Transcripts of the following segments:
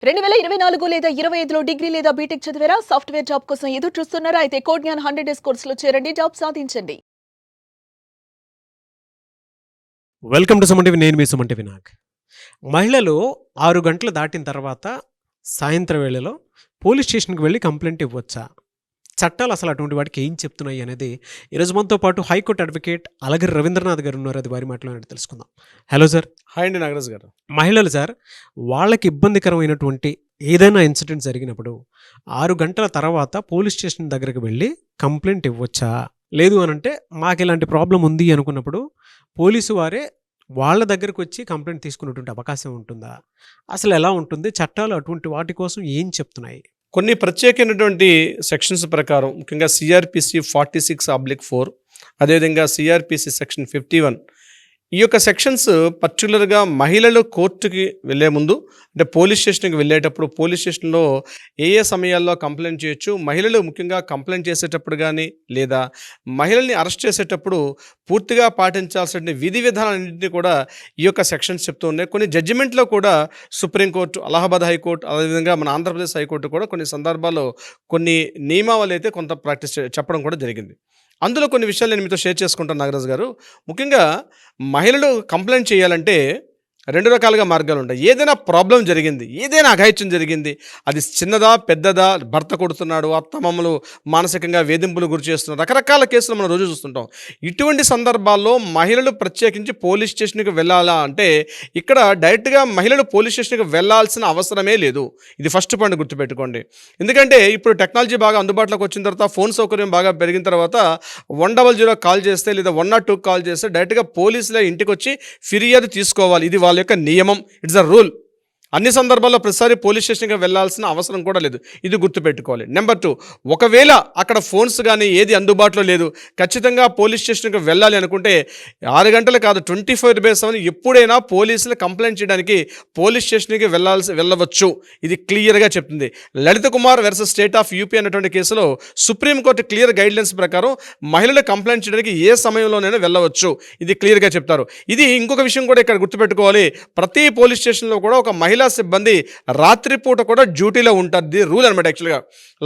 2024 లేదా 25లో డిగ్రీ లేదా బీటెక్ చదివారా? సాఫ్ట్‌వేర్ జాబ్ కోసం ఎదురు చూస్తున్నారా? అయితే కోడ్ జ్ఞాన్ 100 డేస్ కోర్సులో చేరండి. జాబ్ సాధించండి. Welcome to Suman TV. నేను మీ సుమన్ టీవీ నాగ్. మహిళలు 6 గంటలు దాటిన తర్వాత సాయంత్రం వేళలో పోలీస్ స్టేషన్‌కి వెళ్లి కంప్లెయింట్ ఇవ్వొచ్చా? చట్టాలు అసలు అటువంటి వాటికి ఏం చెప్తున్నాయి అనేది ఈరోజు మనతో పాటు హైకోర్టు అడ్వకేట్ అలగిరి రవీంద్రనాథ్ గారు ఉన్నారు. అది వారి మాటలోనే తెలుసుకుందాం. Hello sir. హాయ్ అండి నాగరాజ్ గారు. మహిళలు సార్, వాళ్ళకి ఇబ్బందికరమైనటువంటి ఏదైనా ఇన్సిడెంట్ జరిగినప్పుడు 6 గంటల తర్వాత పోలీస్ స్టేషన్ దగ్గరికి వెళ్ళి కంప్లైంట్ ఇవ్వొచ్చా? లేదు అనంటే మాకు ఇలాంటి ప్రాబ్లం ఉంది అనుకున్నప్పుడు పోలీసు వారే వాళ్ళ దగ్గరకు వచ్చి కంప్లైంట్ తీసుకునేటువంటి అవకాశం ఉంటుందా? అసలు ఎలా ఉంటుంది? చట్టాలు అటువంటి వాటి కోసం ఏం చెప్తున్నాయి? కొన్ని ప్రత్యేకమైనటువంటి సెక్షన్స్ ప్రకారం ముఖ్యంగా సిఆర్పిసి 46/4, అదేవిధంగా సిఆర్పిసి సెక్షన్ 51, ఈ యొక్క సెక్షన్స్ పర్టికులర్గా మహిళలు కోర్టుకి వెళ్ళే ముందు అంటే పోలీస్ స్టేషన్కి వెళ్ళేటప్పుడు పోలీస్ స్టేషన్లో ఏ సమయాల్లో కంప్లైంట్ చేయొచ్చు, మహిళలు ముఖ్యంగా కంప్లైంట్ చేసేటప్పుడు కానీ లేదా మహిళల్ని అరెస్ట్ చేసేటప్పుడు పూర్తిగా పాటించాల్సిన విధి విధానాలన్నింటినీ కూడా ఈ యొక్క సెక్షన్స్ చెప్తూ ఉన్నాయి. కొన్ని జడ్జిమెంట్లో కూడా సుప్రీంకోర్టు, అలహాబాద్ హైకోర్టు, అదేవిధంగా మన ఆంధ్రప్రదేశ్ హైకోర్టు కూడా కొన్ని సందర్భాల్లో కొన్ని నియమావళి అయితే కొంత ప్రాక్టీస్ చెప్పడం కూడా జరిగింది. అందులో కొన్ని విషయాలు నేను మీతో షేర్ చేసుకుంటాను నాగరాజు గారు. ముఖ్యంగా మహిళలు కంప్లైంట్ చేయాలంటే 2 రకాలుగా మార్గాలు ఉంటాయి. ఏదైనా ప్రాబ్లం జరిగింది, ఏదైనా అఘాయిత్యం జరిగింది, అది చిన్నదా పెద్దదా, భర్త కొడుతున్నాడు, అత్తమామలు మానసికంగా వేధింపులు గురి చేస్తున్నారు, రకరకాల కేసులు మనం రోజు చూస్తుంటాం. ఇటువంటి సందర్భాల్లో మహిళలు ప్రత్యేకించి పోలీస్ స్టేషన్కి వెళ్ళాలా అంటే ఇక్కడ డైరెక్ట్గా మహిళలు పోలీస్ స్టేషన్కి వెళ్ళాల్సిన అవసరమే లేదు. ఇది ఫస్ట్ పాయింట్ గుర్తుపెట్టుకోండి. ఎందుకంటే ఇప్పుడు టెక్నాలజీ బాగా అందుబాటులోకి వచ్చిన తర్వాత, ఫోన్ సౌకర్యం బాగా పెరిగిన తర్వాత 100 కాల్ చేస్తే లేదా 102 కాల్ చేస్తే డైరెక్ట్గా పోలీసులే ఇంటికి వచ్చి ఫిర్యాదు తీసుకోవాలి. ఇది వాళ్ళ యొక్క నియమం. It's a rule. అన్ని సందర్భాల్లో ప్రతిసారి పోలీస్ స్టేషన్కి వెళ్ళాల్సిన అవసరం కూడా లేదు. ఇది గుర్తుపెట్టుకోవాలి. నెంబర్ 2, ఒకవేళ అక్కడ ఫోన్స్ కానీ ఏది అందుబాటులో లేదు, ఖచ్చితంగా పోలీస్ స్టేషన్కి వెళ్ళాలి అనుకుంటే 6 గంటలు కాదు, 24/7 ఎప్పుడైనా పోలీసులు కంప్లైంట్ చేయడానికి పోలీస్ స్టేషన్కి వెళ్ళవచ్చు. ఇది క్లియర్గా చెప్తుంది. Lalit Kumar versus state of UP అన్నటువంటి కేసులో సుప్రీంకోర్టు క్లియర్ గైడ్లైన్స్ ప్రకారం మహిళలు కంప్లైంట్ చేయడానికి ఏ సమయంలోనైనా వెళ్ళవచ్చు. ఇది క్లియర్గా చెప్తారు. ఇది ఇంకొక విషయం కూడా ఇక్కడ గుర్తుపెట్టుకోవాలి. ప్రతి పోలీస్ స్టేషన్లో కూడా ఒక మహిళా సిబ్బంది రాత్రిపూట కూడా డ్యూటీలో ఉంటారు. ఇది రూల్ అనమాట. యాక్చువల్గా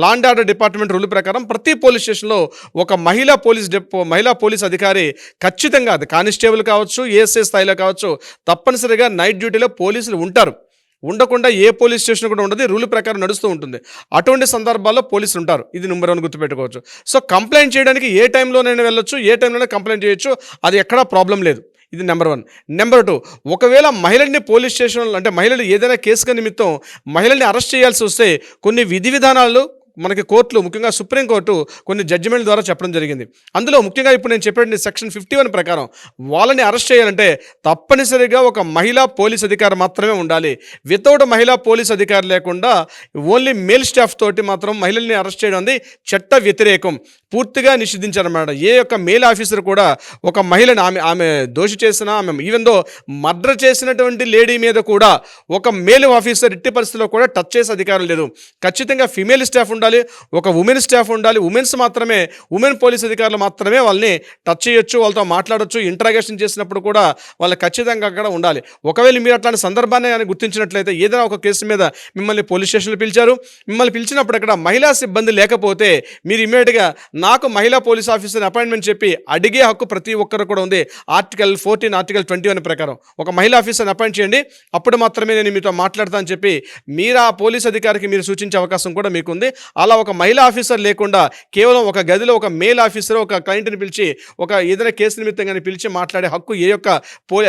law and order department rule ప్రకారం ప్రతి పోలీస్ స్టేషన్లో ఒక మహిళా పోలీస్ అధికారి ఖచ్చితంగా, అది కానిస్టేబుల్ కావచ్చు, ఏఎస్ఐ స్థాయిలో కావచ్చు, తప్పనిసరిగా నైట్ డ్యూటీలో పోలీసులు ఉంటారు. ఉండకుండా ఏ పోలీస్ స్టేషన్ కూడా ఉండదు. రూల్ ప్రకారం నడుస్తూ ఉంటుంది. అటువంటి సందర్భాల్లో పోలీసులు ఉంటారు. ఇది నెంబర్ 1 గుర్తుపెట్టుకోవచ్చు. సో కంప్లైంట్ చేయడానికి ఏ టైంలోనైనా వెళ్ళొచ్చు, ఏ టైంలోనే కంప్లైంట్ చేయొచ్చు. అది ఎక్కడా ప్రాబ్లం లేదు. ఇది నెంబర్ 1. నెంబర్ 2, ఒకవేళ మహిళల్ని పోలీస్ స్టేషన్లో అంటే మహిళలు ఏదైనా కేసుగా నిమిత్తం మహిళల్ని అరెస్ట్ చేయాల్సి వస్తే కొన్ని విధి విధానాలు మనకి కోర్టులు, ముఖ్యంగా సుప్రీంకోర్టు కొన్ని జడ్జిమెంట్ ద్వారా చెప్పడం జరిగింది. అందులో ముఖ్యంగా ఇప్పుడు నేను చెప్పిన సెక్షన్ 51 ప్రకారం వాళ్ళని అరెస్ట్ చేయాలంటే తప్పనిసరిగా ఒక మహిళా పోలీస్ అధికారి మాత్రమే ఉండాలి. వితౌట్ మహిళా పోలీస్ అధికారి లేకుండా ఓన్లీ మేల్ స్టాఫ్ తోటి మాత్రం మహిళల్ని అరెస్ట్ చేయడం అనేది చట్ట వ్యతిరేకం, పూర్తిగా నిషేధించారన్నమాట. ఏ యొక్క మేల్ ఆఫీసర్ కూడా ఒక మహిళని ఆమె దోషి చేసిన, ఆమె ఈవెన్ దో మర్డర్ చేసినటువంటి లేడీ మీద కూడా ఒక మేల్ ఆఫీసర్ ఎట్టి పరిస్థితుల్లో కూడా టచ్ చేసే అధికారం లేదు. ఖచ్చితంగా ఫిమేల్ స్టాఫ్ ఉండాలి, ఒక ఉమెన్ స్టాఫ్ ఉండాలి. ఉమెన్ పోలీస్ అధికారులు మాత్రమే వాళ్ళని టచ్ చేయొచ్చు, వాళ్ళతో మాట్లాడొచ్చు. ఇంట్రాగేషన్ చేసినప్పుడు కూడా వాళ్ళు ఖచ్చితంగా అక్కడ ఉండాలి. ఒకవేళ మీరు అట్లాంటి సందర్భాన్ని కానీ గుర్తించినట్లయితే, ఏదైనా ఒక కేసు మీద మిమ్మల్ని పోలీస్ స్టేషన్లో పిలిచారు, మిమ్మల్ని పిలిచినప్పుడు అక్కడ మహిళా సిబ్బంది లేకపోతే మీరు ఇమ్మీడియట్గా నాకు మహిళా పోలీస్ ఆఫీసర్ అపాయింట్మెంట్ చెప్పి అడిగే హక్కు ప్రతి ఒక్కరు కూడా ఉంది. ఆర్టికల్ 14, ఆర్టికల్ 21 ప్రకారం ఒక మహిళా ఆఫీసర్ని అపాయింట్ చేయండి, అప్పుడు మాత్రమే నేను మీతో మాట్లాడతానని చెప్పి మీరు ఆ పోలీస్ అధికారికి మీరు సూచించే అవకాశం కూడా మీకుంది. అలా ఒక మహిళా ఆఫీసర్ లేకుండా కేవలం ఒక గదిలో ఒక మేల్ ఆఫీసర్ ఒక క్లయింట్ని పిలిచి ఒక ఏదైనా కేసు నిమిత్తంగానే పిలిచి మాట్లాడే హక్కు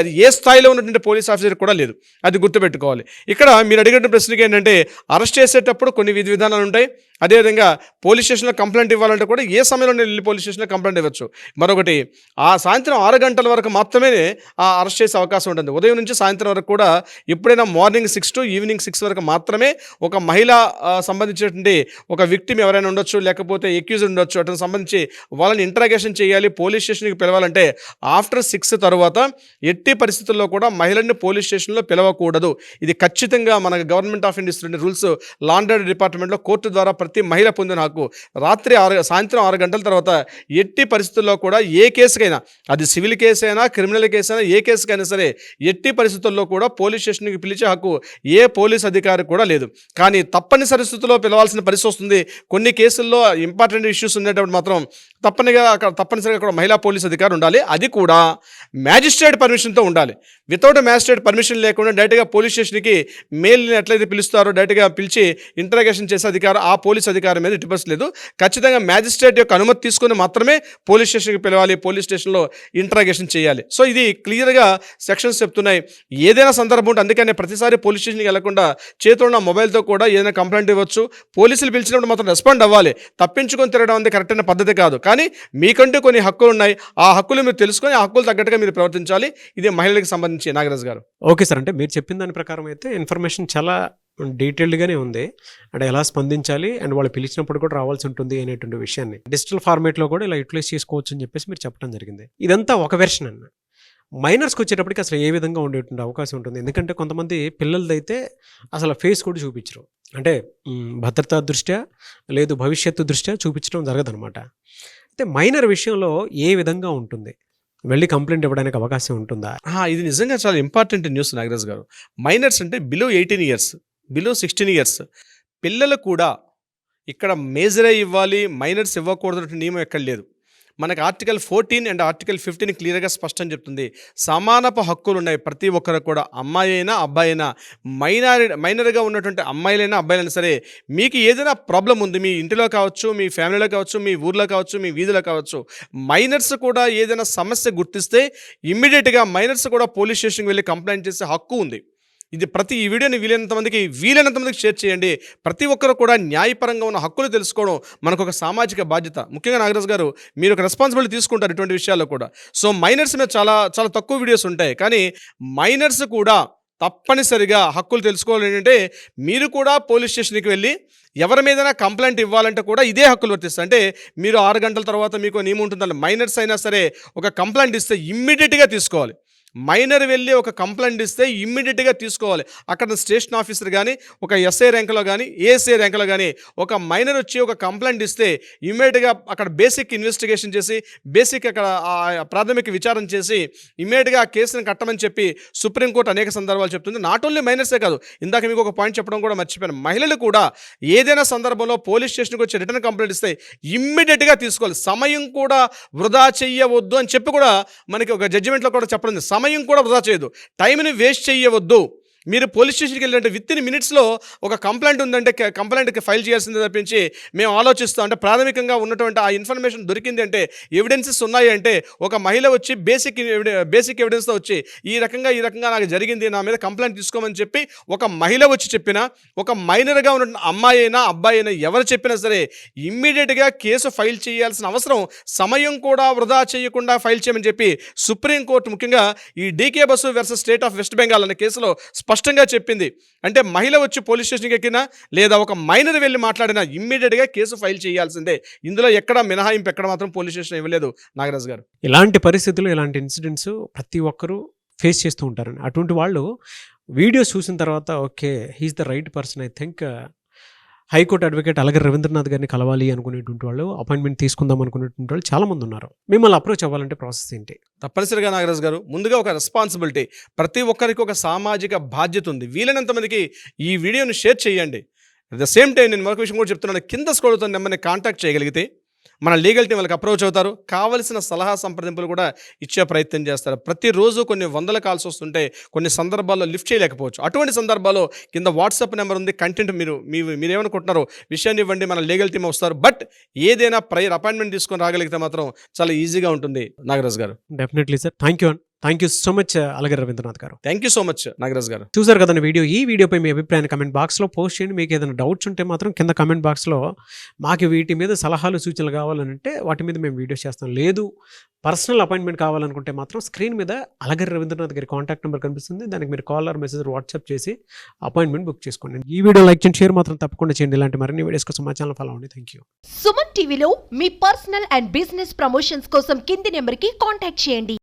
అది ఏ స్థాయిలో ఉన్నటువంటి పోలీస్ ఆఫీసర్ కూడా లేదు. అది గుర్తుపెట్టుకోవాలి. ఇక్కడ మీరు అడిగిన ప్రశ్నకి ఏంటంటే, అరెస్ట్ చేసేటప్పుడు కొన్ని విధి విధానాలు ఉంటాయి. అదేవిధంగా పోలీస్ స్టేషన్లో కంప్లైంట్ ఇవ్వాలంటే కూడా ఏ సమయంలో వెళ్ళి పోలీస్ స్టేషన్లో కంప్లైంట్ ఇవ్వచ్చు. మరొకటి, ఆ సాయంత్రం 6 గంటల వరకు మాత్రమే అరెస్ట్ చేసే అవకాశం ఉంటుంది. ఉదయం నుంచి సాయంత్రం వరకు కూడా ఎప్పుడైనా మార్నింగ్ 6 to ఈవినింగ్ 6 వరకు మాత్రమే ఒక మహిళ సంబంధించినటువంటి ఒక విక్టిమ్ ఎవరైనా ఉండొచ్చు, లేకపోతే ఎక్యూజ్డ్ ఉండొచ్చు, అతనికి సంబంధించి వాళ్ళని ఇంట్రాగేషన్ చేయాలి, పోలీస్ స్టేషన్కి పిలవాలంటే ఆఫ్టర్ 6 తర్వాత ఎట్టి పరిస్థితుల్లో కూడా మహిళల్ని పోలీస్ స్టేషన్లో పిలవకూడదు. ఇది ఖచ్చితంగా మన government of India rules, law and order డిపార్ట్మెంట్లో కోర్టు ద్వారా ప్రతి మహిళ పొందిన హక్కు. సాయంత్రం 6 గంటల తర్వాత ఎట్టి పరిస్థితుల్లో కూడా ఏ కేసుకైనా, అది సివిల్ కేసు అయినా క్రిమినల్ కేసు అయినా ఏ కేసుకైనా సరే ఎట్టి పరిస్థితుల్లో కూడా పోలీస్ స్టేషన్కి పిలిచే హక్కు ఏ పోలీస్ అధికారి కూడా లేదు. కానీ తప్పనిసరి స్థితిలో పిలవాల్సిన పరిస్థితి వస్తుంది. కొన్ని కేసుల్లో ఇంపార్టెంట్ ఇష్యూస్ ఉండేటప్పుడు మాత్రం తప్పనిసరిగా అక్కడ మహిళా పోలీస్ అధికారి ఉండాలి. అది కూడా మ్యాజిస్ట్రేట్ పర్మిషన్తో ఉండాలి. వితౌట్ మ్యాజిస్ట్రేట్ పర్మిషన్ లేకుండా డైరెక్ట్గా పోలీస్ స్టేషన్కి మెయిల్ని ఎట్లయితే పిలుస్తారో డైరెక్ట్గా పిలిచి ఇంటరాగేషన్ చేసే అధికారం ఆ పోలీస్ అధికారం మీద ఇటుపస్ లేదు. ఖచ్చితంగా మ్యాజిస్ట్రేట్ యొక్క అనుమతి తీసుకొని మాత్రమే పోలీస్ స్టేషన్కి పిలవాలి, పోలీస్ స్టేషన్లో ఇంటరాగేషన్ చేయాలి. సో ఇది క్లియర్గా సెక్షన్స్ చెప్తున్నాయి. ఏదైనా సందర్భం ఉంటే అందుకనే ప్రతిసారి పోలీస్ స్టేషన్కి వెళ్లకుండా చేతిలో ఉన్న మొబైల్తో కూడా ఏదైనా కంప్లైంట్ ఇవ్వచ్చు. పోలీసులు పిలిచినప్పుడు మాత్రం రెస్పాండ్ అవ్వాలి. తప్పించుకొని తిరగడం అనేది కరెక్ట్ అయిన పద్ధతి కాదు. కానీ మీకంటూ కొన్ని హక్కులు ఉన్నాయి. ఆ హక్కులు మీరు తెలుసుకొని ఆ హక్కులు తగ్గట్టుగా మీరు ప్రవర్తించాలి. ఇది మహిళలకు సంబంధించి నాగరాజ్ గారు. ఓకే సార్, అంటే మీరు చెప్పిన దాని ప్రకారం అయితే ఇన్ఫర్మేషన్ చాలా డీటెయిల్డ్గానే ఉంది. అంటే ఎలా స్పందించాలి అండ్ వాళ్ళు పిలిచినప్పుడు కూడా రావాల్సి ఉంటుంది అనేటువంటి విషయాన్ని డిజిటల్ ఫార్మేట్లో కూడా ఇలా యూటిలైజ్ చేసుకోవచ్చు అని చెప్పేసి మీరు చెప్పడం జరిగింది. ఇదంతా ఒక వెర్షన్ అన్న. మైనర్స్కి వచ్చేటప్పటికి అసలు ఏ విధంగా ఉండేటువంటి అవకాశం ఉంటుంది? ఎందుకంటే కొంతమంది పిల్లలదైతే అసలు ఫేస్ కూడా చూపించరు. అంటే భద్రతా దృష్ట్యా లేదు భవిష్యత్తు దృష్ట్యా చూపించడం జరగదనమాట. అయితే మైనర్ విషయంలో ఏ విధంగా ఉంటుంది? వెళ్ళి కంప్లైంట్ ఇవ్వడానికి అవకాశం ఉంటుందా? ఇది నిజంగా చాలా ఇంపార్టెంట్ న్యూస్ నాగరాజ్ గారు. మైనర్స్ అంటే బిలో 18 ఇయర్స్, బిలో 16 ఇయర్స్ పిల్లలు కూడా ఇక్కడ మేజర్ అయి ఇవ్వాలి, మైనర్స్ ఇవ్వకూడదు నియమం ఎక్కడ లేదు. మనకు ఆర్టికల్ 14 అండ్ ఆర్టికల్ 15 క్లియర్గా స్పష్టం చెప్తుంది. సమానపు హక్కులు ఉన్నాయి ప్రతి ఒక్కరు కూడా, అమ్మాయి అయినా అబ్బాయి అయినా. మైనర్గా ఉన్నటువంటి అమ్మాయిలైనా అబ్బాయిలైనా సరే మీకు ఏదైనా ప్రాబ్లం ఉంది మీ ఇంటిలో కావచ్చు, మీ ఫ్యామిలీలో కావచ్చు, మీ ఊర్లో కావచ్చు, మీ వీధిలో కావచ్చు, మైనర్స్ కూడా ఏదైనా సమస్య గుర్తిస్తే ఇమ్మీడియట్గా మైనర్స్ కూడా పోలీస్ స్టేషన్కి వెళ్ళి కంప్లైంట్ చేసే హక్కు ఉంది. ఇది ఈ వీడియోని వీలైనంత మందికి షేర్ చేయండి. ప్రతి ఒక్కరు కూడా న్యాయపరంగా ఉన్న హక్కులు తెలుసుకోవడం మనకు ఒక సామాజిక బాధ్యత. ముఖ్యంగా నాగరాజ్ గారు మీరు ఒక రెస్పాన్సిబిలిటీ తీసుకుంటారు ఇటువంటి విషయాల్లో కూడా. సో మైనర్స్ మీద చాలా చాలా తక్కువ వీడియోస్ ఉంటాయి. కానీ మైనర్స్ కూడా తప్పనిసరిగా హక్కులు తెలుసుకోవాలి. ఏంటంటే మీరు కూడా పోలీస్ స్టేషన్కి వెళ్ళి ఎవరి మీదైనా కంప్లైంట్ ఇవ్వాలంటే కూడా ఇదే హక్కులు వర్తిస్తాయి. అంటే మీరు 6 గంటల తర్వాత మీకు నియమం ఉంటుందంటే మైనర్స్ అయినా సరే ఒక కంప్లైంట్ ఇస్తే ఇమ్మీడియట్గా తీసుకోవాలి. మైనర్ వెళ్ళి ఒక కంప్లైంట్ ఇస్తే ఇమ్మీడియట్గా తీసుకోవాలి. అక్కడ స్టేషన్ ఆఫీసర్ కానీ ఒక ఎస్ఐ ర్యాంకులో కానీ ఏఎస్ఐ ర్యాంకులో కానీ ఒక మైనర్ వచ్చి ఒక కంప్లైంట్ ఇస్తే ఇమ్మీడియట్గా అక్కడ బేసిక్ ఇన్వెస్టిగేషన్ చేసి బేసిక్ అక్కడ ప్రాథమిక విచారణ చేసి ఇమ్మీడియట్గా ఆ కేసును కట్టమని చెప్పి సుప్రీంకోర్టు అనేక సందర్భాలు చెప్తుంది. నాట్ ఓన్లీ మైనర్సే కాదు, ఇందాక మీకు ఒక పాయింట్ చెప్పడం కూడా మర్చిపోయాను, మహిళలు కూడా ఏదైనా సందర్భంలో పోలీస్ స్టేషన్కి వచ్చి రిటర్న్ కంప్లైంట్ ఇస్తే ఇమ్మీడియట్గా తీసుకోవాలి. సమయం కూడా వృధా చెయ్యవద్దు అని చెప్పి కూడా మనకి ఒక జడ్జిమెంట్లో కూడా చెప్పడం, సమయం కూడా వృధా చేయదు, టైంని వేస్ట్ చేయవద్దు. మీరు పోలీస్ స్టేషన్కి వెళ్ళాలంటే విత్ ఇన్ మినిట్స్లో ఒక కంప్లైంట్ ఉందంటే కంప్లైంట్కి ఫైల్ చేయాల్సిందే తప్పించి మేము ఆలోచిస్తాం అంటే ప్రాథమికంగా ఉన్నటువంటి ఆ ఇన్ఫర్మేషన్ దొరికింది అంటే ఎవిడెన్సెస్ ఉన్నాయి అంటే ఒక మహిళ వచ్చి బేసిక్ ఎవిడెన్స్తో వచ్చి ఈ రకంగా నాకు జరిగింది, నా మీద కంప్లైంట్ తీసుకోమని చెప్పి ఒక మహిళ వచ్చి చెప్పినా, ఒక మైనర్గా ఉన్న అమ్మాయి అయినా అబ్బాయి అయినా ఎవరు చెప్పినా సరే ఇమ్మీడియట్గా కేసు ఫైల్ చేయాల్సిన అవసరం, సమయం కూడా వృధా చేయకుండా ఫైల్ చేయమని చెప్పి సుప్రీంకోర్టు ముఖ్యంగా ఈ DK Basu versus state of West Bengal అనే కేసులో స్పష్టంగా చెప్పింది. అంటే మహిళ వచ్చి పోలీస్ స్టేషన్కి ఎక్కినా లేదా ఒక మైనర్ వెళ్ళి మాట్లాడినా ఇమ్మీడియట్గా కేసు ఫైల్ చేయాల్సిందే. ఇందులో ఎక్కడ మినహాయింపు ఎక్కడ మాత్రం పోలీస్ స్టేషన్ ఇవ్వలేదు నాగరాజ్ గారు. ఇలాంటి పరిస్థితులు ఇలాంటి ఇన్సిడెంట్స్ ప్రతి ఒక్కరూ ఫేస్ చేస్తూ ఉంటారని, అటువంటి వాళ్ళు వీడియోస్ చూసిన తర్వాత okay he's the right person, I think high court advocate Alagar Ravindranath గారిని కలవాలి అనుకునేటువంటి వాళ్ళు, అపాయింట్మెంట్ తీసుకుందాం అనుకునేటువంటి వాళ్ళు చాలామంది ఉన్నారు. మిమ్మల్ని అప్రోచ్ అవ్వాలంటే ప్రాసెస్ ఏంటి? తప్పనిసరిగా నాగరాజ్ గారు ముందుగా ఒక రెస్పాన్సిబిలిటీ, ప్రతి ఒక్కరికి ఒక సామాజిక బాధ్యత ఉంది. వీలైనంత మందికి ఈ వీడియోని షేర్ చేయండి. అట్ ద సేమ్ టైం నేను మరొక విషయం కూడా చెప్తున్నాను, కింద స్క్రోల్తో నెంబర్ని కాంటాక్ట్ చేయగలిగితే మన లీగల్ టీం వాళ్ళకి అప్రోచ్ అవుతారు, కావలసిన సలహా సంప్రదింపులు కూడా ఇచ్చే ప్రయత్నం చేస్తారు. ప్రతిరోజు కొన్ని వందల కాల్స్ వస్తుంటే కొన్ని సందర్భాల్లో లిఫ్ట్ చేయలేకపోవచ్చు. అటువంటి సందర్భాల్లో కింద వాట్సాప్ నెంబర్ ఉంది, కంటెంట్ మీరేమనుకుంటున్నారో విషయాన్ని ఇవ్వండి, మన లీగల్ టీం వస్తారు. బట్ ఏదైనా ప్రైర్ అపాయింట్మెంట్ తీసుకొని రాగలిగితే మాత్రం చాలా ఈజీగా ఉంటుంది Nagaraj garu. Definitely sir, thank you so much Alagar Ravindranath garu. Thank you so much Nagaraj garu. చూసారు కదండి వీడియో. ఈ వీడియోపై మీ అభిప్రాయాన్ని కమెంట్ బాక్స్లో పోస్ట్ చేయండి. మీకు ఏదైనా డౌట్స్ ఉంటే మాత్రం కింద కమెంట్ బాక్స్లో మాకు వీటి మీద సలహాలు సూచనలు కావాలంటే వాటి మీద మేము వీడియోస్ చేస్తాం. లేదు పర్సనల్ అపాయింట్మెంట్ కావాలనుకుంటే మాత్రం స్క్రీన్ మీద అలగర్ రవీంద్రనాథ్ గారి కాంటాక్ట్ నెంబర్ కనిపిస్తుంది, దానికి మీరు కాల్ ఆర్ మెసేజ్ వాట్సాప్ చేసి అపాయింట్మెంట్ బుక్ చేసుకోండి. ఈ వీడియో లైక్ చేయండి, షేర్ మాత్రం తప్పకుండా చేయండి. ఇలాంటి మరిన్ని వీడియోస్ కోసం మా ఛానల్ ఫాలో అవ్వండి. Thank you. సుమన్ టీవీలో మీ పర్సనల్ అండ్ బిజినెస్ ప్రమోషన్స్ కోసం కింది నెంబర్కి కాంటాక్ట్ చేయండి.